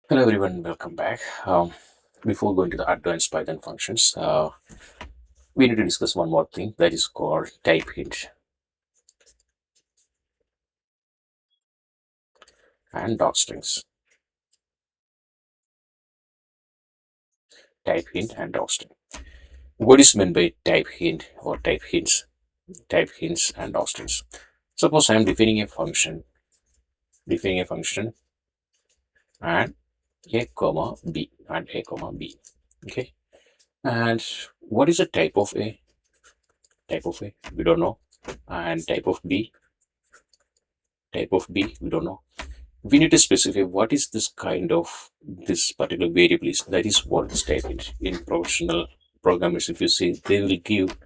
Hello everyone, welcome back. Before going to the advanced Python functions, we need to discuss one more thing that is called type hint and docstrings. Type hint and docstring. What is meant by type hint or type hints? Type hints and docstrings. Suppose I am defining a function and a comma b and a comma b. Okay, and what is the type of a? Type of a we don't know, and type of b we don't know. We need to specify what is this kind of this particular variable is. That is what is typed in professional programmers. If you see, they will give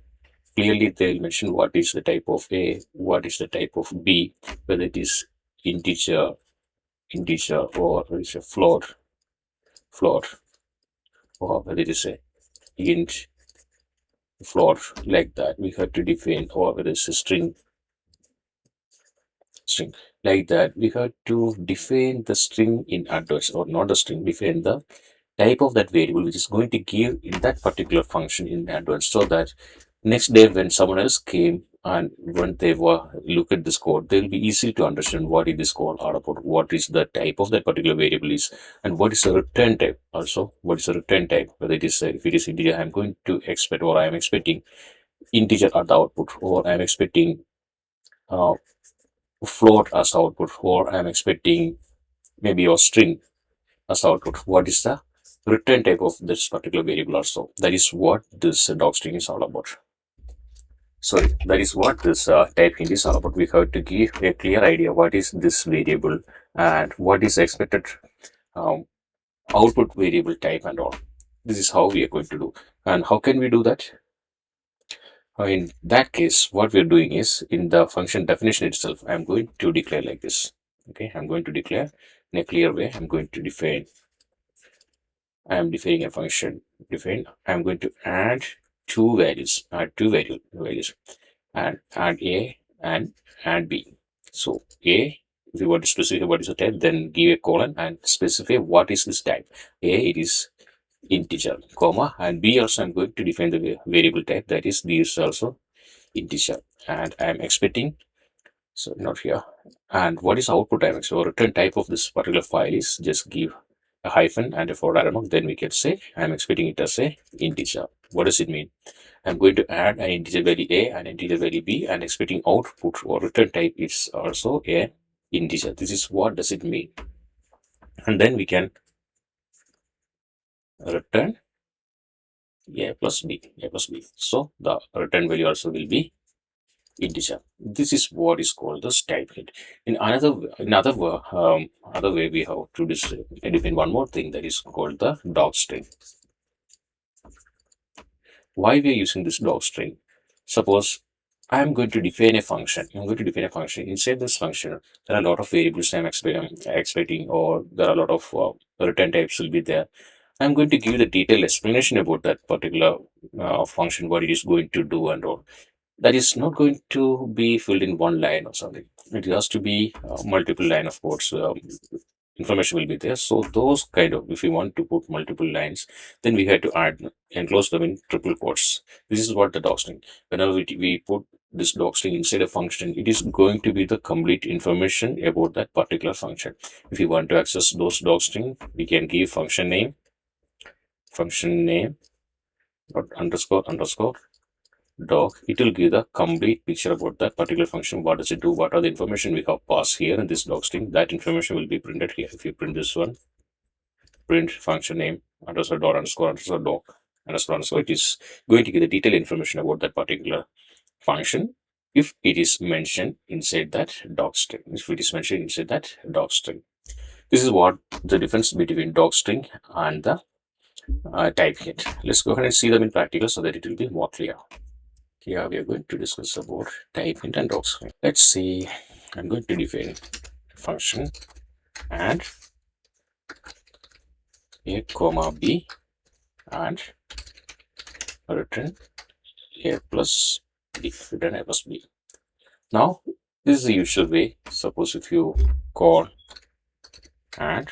clearly, they will mention what is the type of a, what is the type of b, whether it is integer or it's a float, or whether it is a int float, like that we have to define, or whether it's a string like that we have to define the string in advance, or not the string, define the type of that variable which is going to give in that particular function in advance, so that next day when someone else came and when they were look at this code, they will be easy to understand what is this code all about, what is the type of that particular variable is, and what is the return type. Also, what is the return type, whether it is if it is integer, I'm going to expect, or I am expecting integer at the output, or I am expecting uh, float as the output, or I'm expecting maybe a string as the output. What is the return type of this particular variable also? That is what this docstring is all about. Sorry, that is what this type hint is all about. We have to give a clear idea what is this variable and what is expected um, output variable type and all. This is how we are going to do. And how can we do that? In that case, what we're doing is, in the function definition itself, I'm going to declare like this. Okay, I'm going to declare in a clear way. I'm defining a function. I'm going to add two values, and add a and add b. So a, if you want to specify what is the type, then give a colon and specify what is this type. A, it is integer, comma, and b also I'm going to define the variable type, that is b is also integer, and I'm expecting, so not here. And what is output type? So return type of this particular file is, just give a hyphen and a forward arrow mark, then we can say I'm expecting it as a integer. What does it mean? I'm going to add an integer value a and integer value b, and expecting output or return type is also a integer. This is what does it mean. And then we can return a plus b. So the return value also will be integer. This is what is called the type hint. In other way, we have to define one more thing, that is called the docstring. Why we are using this docstring? Suppose I am going to define a function. I'm going to define a function. Inside this function, there are a lot of variables I'm expecting, or there are a lot of return types will be there. I'm going to give the detailed explanation about that particular function, what it is going to do and all. That is not going to be filled in one line or something. It has to be multiple line of codes. Information will be there. So those kind of, if we want to put multiple lines, then we have to add enclose them in triple quotes. This is what the docstring. Whenever we put this docstring inside a function, it is going to be the complete information about that particular function. If you want to access those docstring, we can give function name dot underscore doc. It will give the complete picture about that particular function. What does it do? What are the information we have passed here in this docstring? That information will be printed here. If you print this one, print function name underscore dot underscore doc underscore, it is going to give the detailed information about that particular function if it is mentioned inside that docstring. If it is mentioned inside that docstring. This is what the difference between docstring and the type hint. Let's go ahead and see them in practical so that it will be more clear. Here we are going to discuss about type hint and docstring. Let's see. I'm going to define a function and a comma b and return a plus b. Return a plus b. Now this is the usual way. Suppose if you call and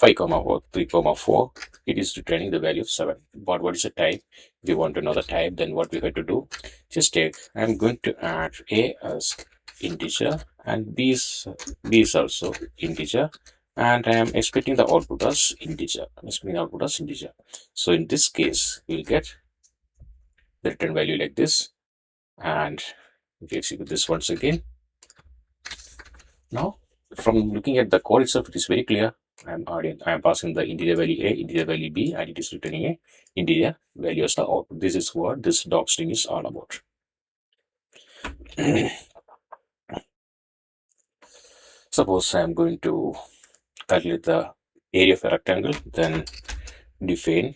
5 comma 4 3 comma 4, it is returning the value of 7. But what is the type? If you want to know the type, then what we have to do, just take, I'm going to add a as integer and b is also integer, and I am expecting the output as integer. So in this case, we'll get the return value like this. And if you execute this once again, now from looking at the code itself, it is very clear. I am passing the integer value a, integer value b, and it is returning a integer value as the output. This is what this docstring is all about. Suppose I am going to calculate the area of a rectangle, then define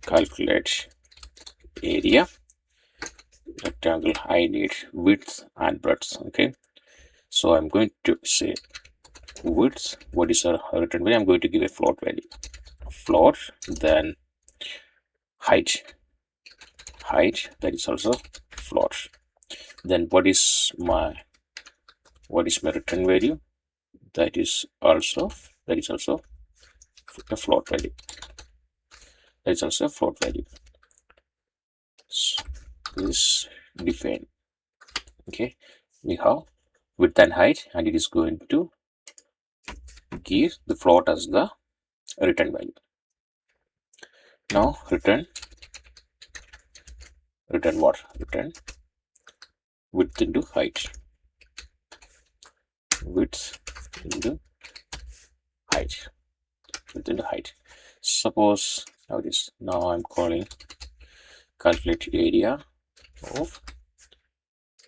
calculate area rectangle. I need width and breadth. Okay, so I'm going to say width. What is our return value? I'm going to give a float value. Float, then height. That is also float. Then what is my return value? That is also a float value. That is also a float value. So this define. Okay, we have width and height, and it is going to give the float as the return value. Now return what? Return width into height. Width into height. Width into height. Suppose now this. Now I'm calling calculate area of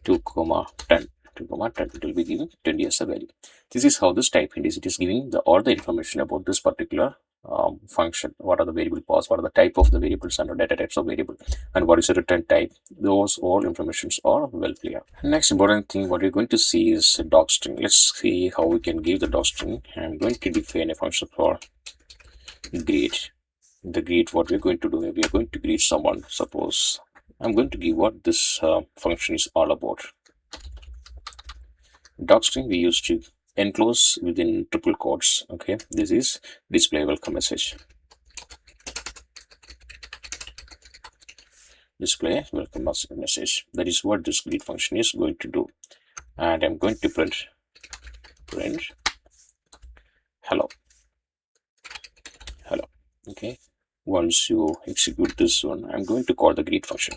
2 comma 10. 2 comma 10. It will be giving 20 as a value. This is how this type hint is. It is giving all the information about this particular function. What are the variable paths? What are the type of the variables and the data types of variable, and what is the return type? Those all informations are well clear. Next important thing what we're going to see is a docstring. Let's see how we can give the docstring. I'm going to define a function for greet. The greet, what we're going to do, we are going to greet someone. Suppose I'm going to give what this function is all about. Docstring we used to enclose within triple quotes. Okay, this is display welcome message. Display welcome message. That is what this greet function is going to do. And I'm going to print hello. Okay, once you execute this one, I'm going to call the greet function.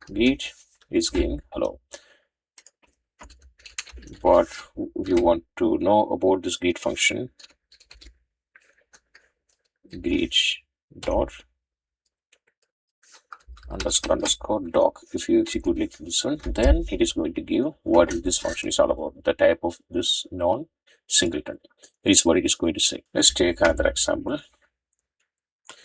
Greet is giving hello. What you want to know about this greet function, greet dot underscore doc. If you execute like this one, then it is going to give what this function is all about, the type of this non-singleton. That is what it is going to say. Let's take another example.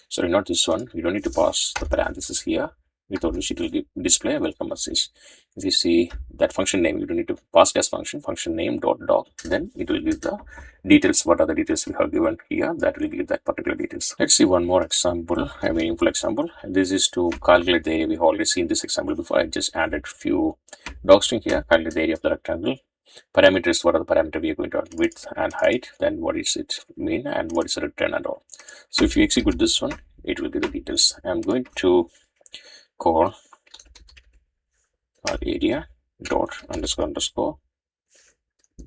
Sorry, not this one. We don't need to pass the parenthesis here, without which it will give display a welcome message. If you see that function name, you don't need to pass as function name dot doc, then it will give the details. What are the details we have given here? That will give that particular details. Let's see one more example, a meaningful example. This is to calculate the area. We have already seen this example before. I just added few docstring here. Calculate the area of the rectangle. Parameters, what are the parameters we are going to add? Width and height, then what is it mean, and what is the return and all. So if you execute this one, it will give the details. I'm going to call our area dot underscore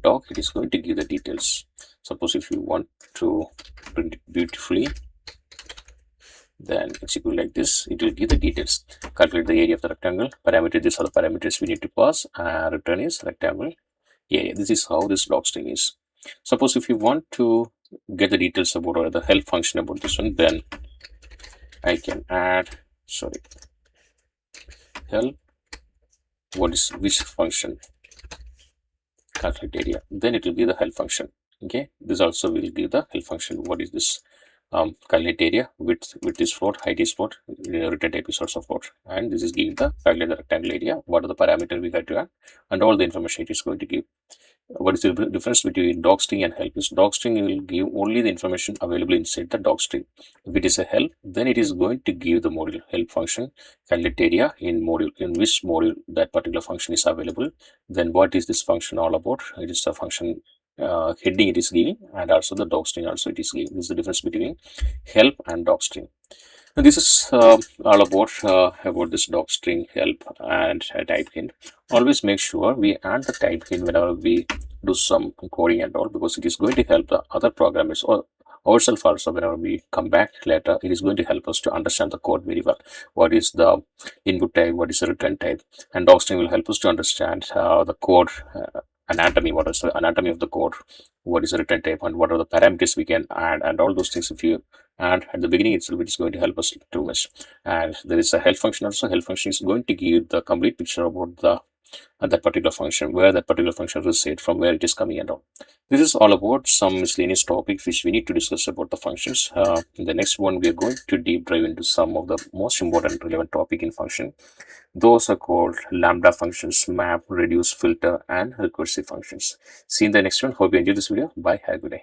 doc. It is going to give the details. Suppose if you want to print it beautifully, then execute like this, it will give the details. Calculate the area of the rectangle. Parameter, these are the parameters we need to pass, and return is rectangle area. This is how this docstring is. Suppose if you want to get the details about or the help function about this one, then I can add help. What is which function? Calculate area. Then it will be the help function. Okay, this also will give the help function. What is this? Calculate area. Width is float, height is float, return type is also float, and this is giving the calculate the rectangle area. What are the parameters we have to add, and all the information it is going to give. What is the difference between docstring and help? Is docstring will give only the information available inside the docstring. If it is a help, then it is going to give the module help function, calculate area in which module that particular function is available. Then what is this function all about? It is a function heading it is giving, and also the docstring also it is giving. This is the difference between help and docstring. Now, this is all about this docstring, help, and type hint. Always make sure we add the type hint whenever we do some coding and all, because it is going to help the other programmers or ourselves also. Whenever we come back later, it is going to help us to understand the code very well. What is the input type, what is the return type, and docstring will help us to understand the code anatomy, what is the anatomy of the code, what is the return type, and what are the parameters we can add, and all those things. If you add at the beginning itself, it is going to help us too much. And there is a help function also. Help function is going to give the complete picture about the that particular function, where that particular function resides, from where it is coming and all. This is all about some miscellaneous topics which we need to discuss about the functions. In the next one, we are going to deep dive into some of the most important relevant topic in function. Those are called lambda functions, map, reduce, filter, and recursive functions. See you in the next one. Hope you enjoyed this video. Bye. Have a good day.